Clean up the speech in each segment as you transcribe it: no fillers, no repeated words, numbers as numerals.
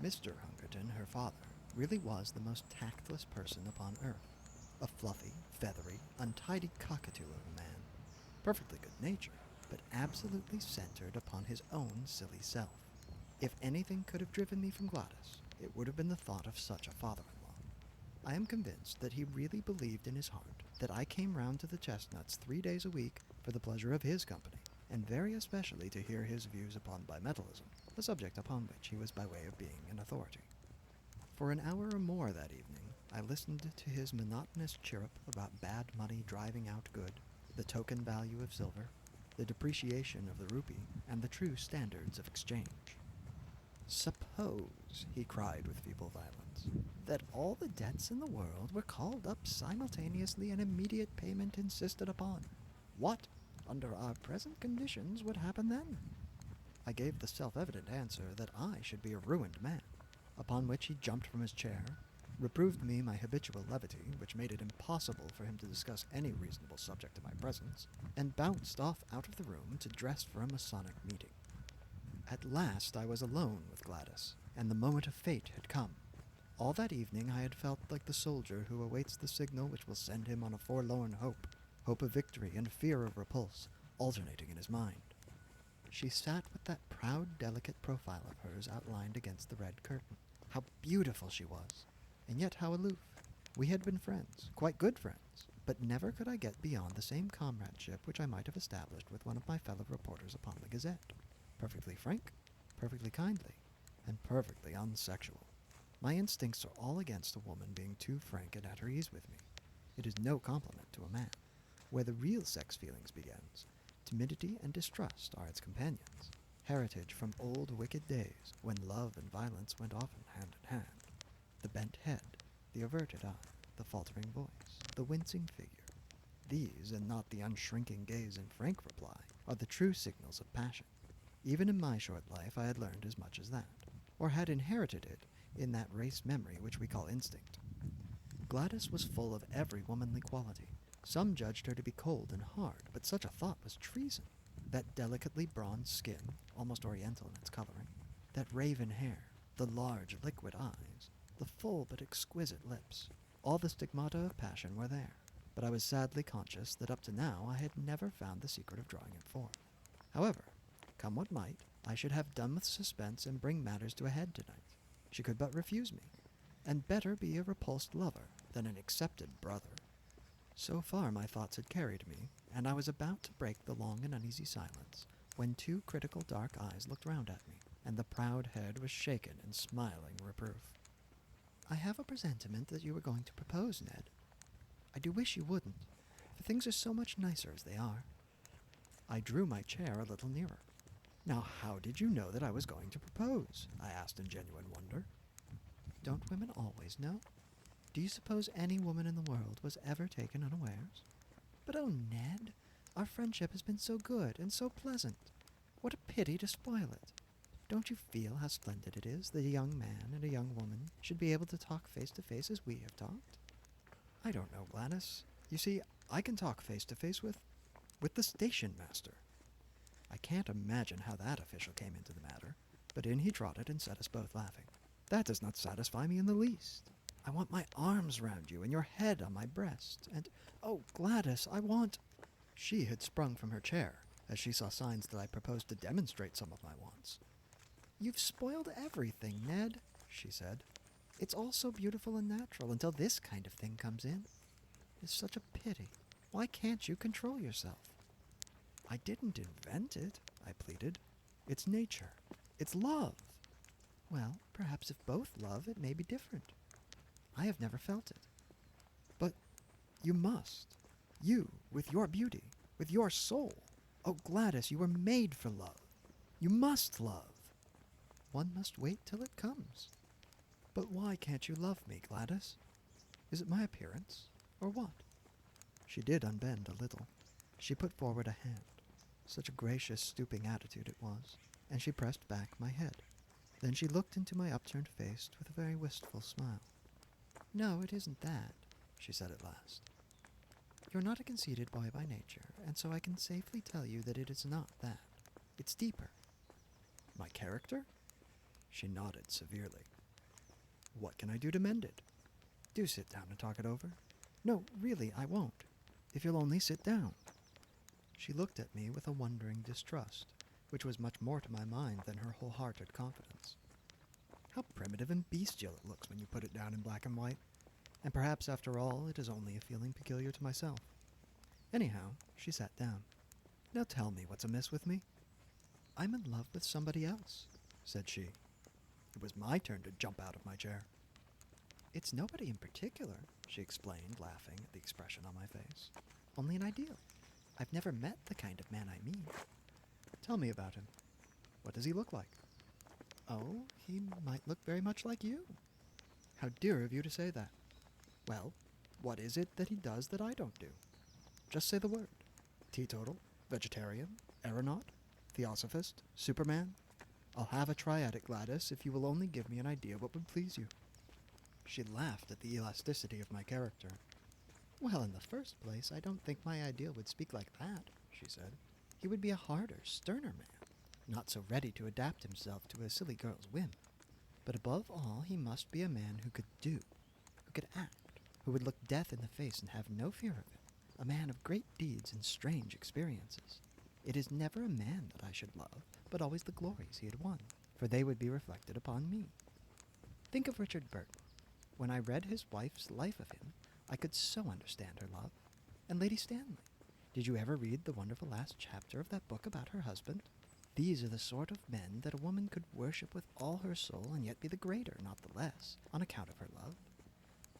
Mr. Hungerton, her father, really was the most tactless person upon earth. A fluffy, feathery, untidy cockatoo of a man. Perfectly good-natured, but absolutely centered upon his own silly self. If anything could have driven me from Gladys, it would have been the thought of such a father-in-law. I am convinced that he really believed in his heart that I came round to the Chestnuts 3 days a week for the pleasure of his company, and very especially to hear his views upon bimetallism, a subject upon which he was by way of being an authority. For an hour or more that evening, I listened to his monotonous chirrup about bad money driving out good, the token value of silver, the depreciation of the rupee, and the true standards of exchange. Suppose, he cried with feeble violence, that all the debts in the world were called up simultaneously and immediate payment insisted upon. What, under our present conditions, would happen then? I gave the self-evident answer that I should be a ruined man, upon which he jumped from his chair, reproved me my habitual levity, which made it impossible for him to discuss any reasonable subject in my presence, and bounced off out of the room to dress for a Masonic meeting. At last I was alone with Gladys, and the moment of fate had come. All that evening I had felt like the soldier who awaits the signal which will send him on a forlorn hope of victory and fear of repulse, alternating in his mind. She sat with that proud, delicate profile of hers outlined against the red curtain. How beautiful she was, and yet how aloof. We had been friends, quite good friends, but never could I get beyond the same comradeship which I might have established with one of my fellow reporters upon the Gazette. Perfectly frank, perfectly kindly, and perfectly unsexual. My instincts are all against a woman being too frank and at her ease with me. It is no compliment to a man. Where the real sex feelings begins, timidity and distrust are its companions, heritage from old wicked days when love and violence went often hand in hand. The bent head, the averted eye, the faltering voice, the wincing figure. These, and not the unshrinking gaze and frank reply, are the true signals of passion. Even in my short life I had learned as much as that, or had inherited it in that race memory which we call instinct. Gladys was full of every womanly quality. Some judged her to be cold and hard, but such a thought was treason. That delicately bronzed skin, almost oriental in its coloring, that raven hair, the large liquid eyes, the full but exquisite lips, all the stigmata of passion were there, but I was sadly conscious that up to now I had never found the secret of drawing it forth. However, come what might, I should have done with suspense and bring matters to a head tonight. She could but refuse me, and better be a repulsed lover than an accepted brother. So far my thoughts had carried me, and I was about to break the long and uneasy silence, when two critical dark eyes looked round at me, and the proud head was shaken in smiling reproof. "I have a presentiment that you were going to propose, Ned. I do wish you wouldn't, for things are so much nicer as they are." I drew my chair a little nearer. "Now how did you know that I was going to propose?" I asked in genuine wonder. "Don't women always know? Do you suppose any woman in the world was ever taken unawares? But oh, Ned, our friendship has been so good and so pleasant. What a pity to spoil it. Don't you feel how splendid it is that a young man and a young woman should be able to talk face to face as we have talked?" "I don't know, Gladys. You see, I can talk face to face with the station master." I can't imagine how that official came into the matter, but in he trotted and set us both laughing. "That does not satisfy me in the least. I want my arms round you and your head on my breast, and, oh, Gladys, I want—" She had sprung from her chair, as she saw signs that I proposed to demonstrate some of my wants. "You've spoiled everything, Ned," she said. "It's all so beautiful and natural until this kind of thing comes in. It's such a pity. Why can't you control yourself?" "I didn't invent it," I pleaded. "It's nature. It's love." "Well, perhaps if both love, it may be different. I have never felt it." "But you must. You, with your beauty, with your soul. Oh, Gladys, you were made for love. You must love." "One must wait till it comes." "But why can't you love me, Gladys? Is it my appearance, or what?" She did unbend a little. She put forward a hand. Such a gracious, stooping attitude it was, and she pressed back my head. Then she looked into my upturned face with a very wistful smile. "No, it isn't that," she said at last. "You're not a conceited boy by nature, and so I can safely tell you that it is not that. It's deeper." "My character?" She nodded severely. What can I do to mend it? Do sit down and talk it over. No, really, I won't. If you'll only sit down. She looked at me with a wondering distrust, which was much more to my mind than her wholehearted confidence. How primitive and bestial it looks when you put it down in black and white. And perhaps, after all, it is only a feeling peculiar to myself. Anyhow, she sat down. Now tell me what's amiss with me. I'm in love with somebody else, said she. It was my turn to jump out of my chair. It's nobody in particular, she explained, laughing at the expression on my face. Only an ideal. I've never met the kind of man I mean. Tell me about him. What does he look like? Oh, he might look very much like you. How dear of you to say that. Well, what is it that he does that I don't do? Just say the word. Teetotal, vegetarian, aeronaut, theosophist, superman. I'll have a try at it, Gladys, if you will only give me an idea what would please you. She laughed at the elasticity of my character. Well, in the first place, I don't think my ideal would speak like that, she said. He would be a harder, sterner man, not so ready to adapt himself to a silly girl's whim. But above all, he must be a man who could do, who could act, who would look death in the face and have no fear of it, a man of great deeds and strange experiences. It is never a man that I should love, but always the glories he had won, for they would be reflected upon me. Think of Richard Burton. When I read his wife's life of him, I could so understand her love. And Lady Stanley. Did you ever read the wonderful last chapter of that book about her husband? These are the sort of men that a woman could worship with all her soul and yet be the greater, not the less, on account of her love.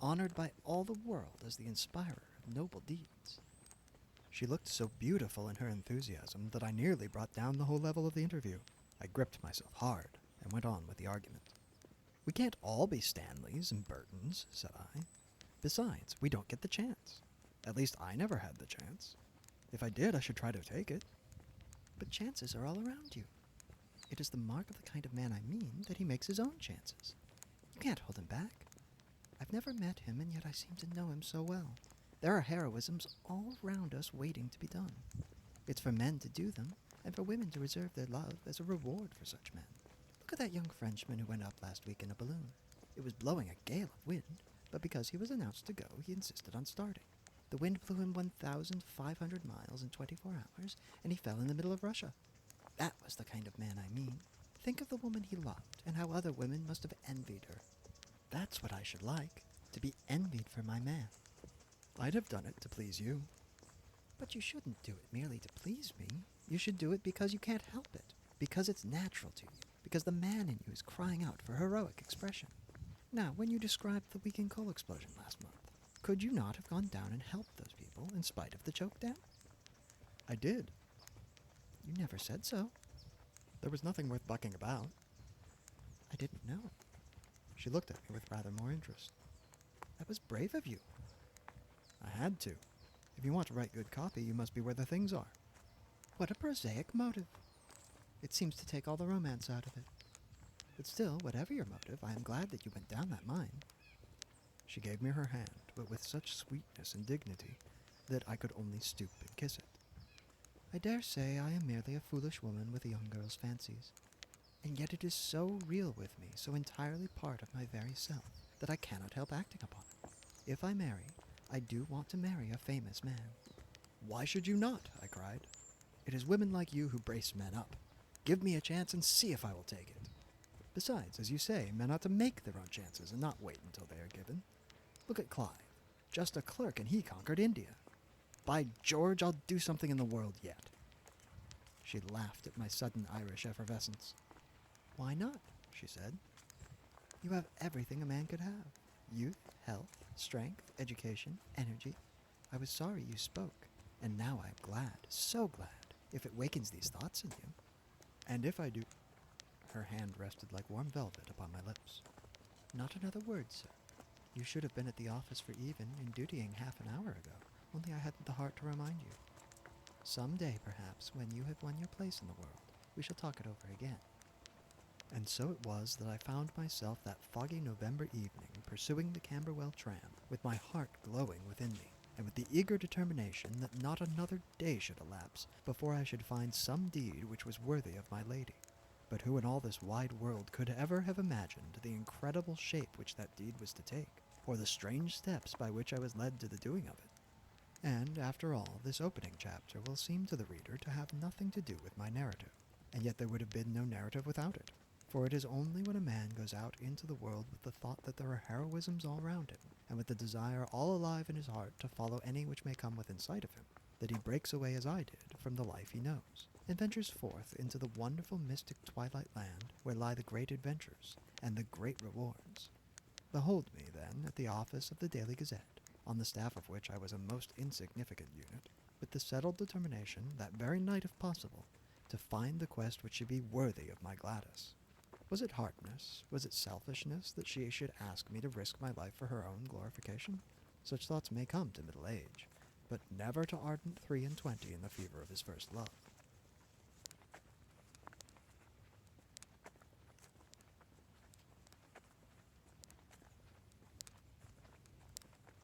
Honored by all the world as the inspirer of noble deeds. She looked so beautiful in her enthusiasm that I nearly brought down the whole level of the interview. I gripped myself hard and went on with the argument. We can't all be Stanleys and Burtons, said I. Besides, we don't get the chance. At least I never had the chance. If I did, I should try to take it. But chances are all around you. It is the mark of the kind of man I mean that he makes his own chances. You can't hold him back. I've never met him, and yet I seem to know him so well. There are heroisms all round us waiting to be done. It's for men to do them, and for women to reserve their love as a reward for such men. Look at that young Frenchman who went up last week in a balloon. It was blowing a gale of wind, but because he was announced to go, he insisted on starting. The wind blew him 1,500 miles in 24 hours, and he fell in the middle of Russia. That was the kind of man I mean. Think of the woman he loved, and how other women must have envied her. That's what I should like, to be envied for my man. I'd have done it to please you. But you shouldn't do it merely to please me. You should do it because you can't help it, because it's natural to you, because the man in you is crying out for heroic expression. Now, when you described the weekend coal explosion last month, could you not have gone down and helped those people in spite of the choke dam? I did. You never said so. There was nothing worth bucking about. I didn't know. She looked at me with rather more interest. That was brave of you. I had to. If you want to write good copy, you must be where the things are. What a prosaic motive. It seems to take all the romance out of it. But still, whatever your motive, I am glad that you went down that mine. She gave me her hand, but with such sweetness and dignity that I could only stoop and kiss it. I dare say I am merely a foolish woman with a young girl's fancies, and yet it is so real with me, so entirely part of my very self, that I cannot help acting upon it. If I marry, I do want to marry a famous man. Why should you not? I cried. It is women like you who brace men up. Give me a chance and see if I will take it. Besides, as you say, men ought to make their own chances and not wait until they are given. Look at Clive. Just a clerk and he conquered India. By George, I'll do something in the world yet. She laughed at my sudden Irish effervescence. Why not? She said. You have everything a man could have. Youth, health, strength, education, energy. I was sorry you spoke, and now I am glad, so glad, if it wakens these thoughts in you. And if I do... Her hand rested like warm velvet upon my lips. Not another word, sir. You should have been at the office for even in dutying half an hour ago, only I hadn't the heart to remind you. Some day, perhaps, when you have won your place in the world, we shall talk it over again. And so it was that I found myself that foggy November evening pursuing the Camberwell tram, with my heart glowing within me, and with the eager determination that not another day should elapse before I should find some deed which was worthy of my lady. But who in all this wide world could ever have imagined the incredible shape which that deed was to take, or the strange steps by which I was led to the doing of it? And, after all, this opening chapter will seem to the reader to have nothing to do with my narrative, and yet there would have been no narrative without it, for it is only when a man goes out into the world with the thought that there are heroisms all around him, and with the desire all alive in his heart to follow any which may come within sight of him, that he breaks away as I did from the life he knows, and ventures forth into the wonderful mystic twilight land where lie the great adventures and the great rewards. Behold me, then, at the office of the Daily Gazette, on the staff of which I was a most insignificant unit, with the settled determination, that very night if possible, to find the quest which should be worthy of my Gladys. Was it hardness, was it selfishness, that she should ask me to risk my life for her own glorification? Such thoughts may come to middle age, but never to ardent 23 in the fever of his first love.